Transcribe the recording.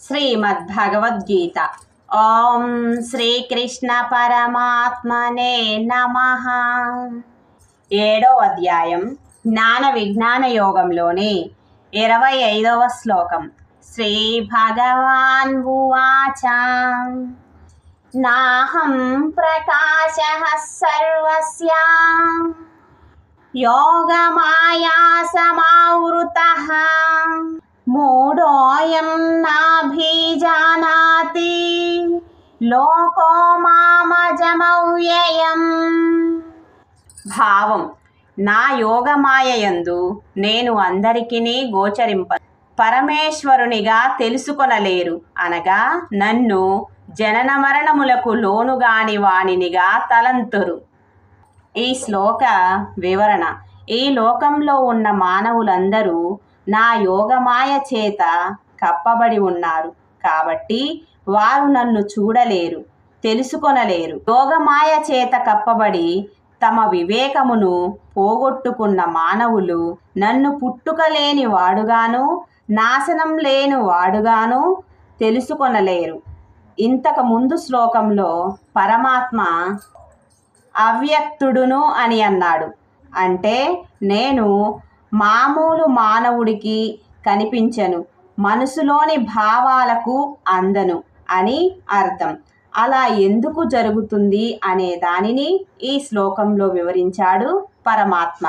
శ్రీమద్భగవద్గీత. ఓం శ్రీకృష్ణ పరమాత్మనే నమః. 7వ అధ్యాయం జ్ఞాన విజ్ఞాన యోగంలోని 25వ శ్లోకం. శ్రీ భగవాన్ ఉవాచ నాహం ప్రకాశః సర్వస్య యోగమాయా సమావృతః మూఢోయం నాభిజానాతి లోకో మామజమవ్యయం. భావం: నా యోగమాయయందు నేను అందరికిని గోచరింప పరమేశ్వరునిగా తెలుసుకొనలేరు అనగా నన్ను జనన మరణములకు లోనుగాని వానినిగా తలంతురు. ఈ శ్లోక వివరణ: ఈ లోకంలో ఉన్న మానవులందరూ నా యోగమాయ చేత కప్పబడి ఉన్నారు కాబట్టి వారు నన్ను చూడలేరు, తెలుసుకొనలేరు. యోగమాయ చేత కప్పబడి తమ వివేకమును పోగొట్టుకున్న మానవులు నన్ను పుట్టుక లేని వాడుగాను నాశనం లేని వాడుగాను తెలుసుకొనలేరు. ఇంతకు ముందు శ్లోకంలో పరమాత్మ అవ్యక్తుడును అని అన్నాడు. అంటే నేను మామూలు మానవుడికి కనిపించను, మనసులోని భావాలకు అందను అని అర్థం. అలా ఎందుకు జరుగుతుంది అనే దానిని ఈ శ్లోకంలో వివరించాడు పరమాత్మ.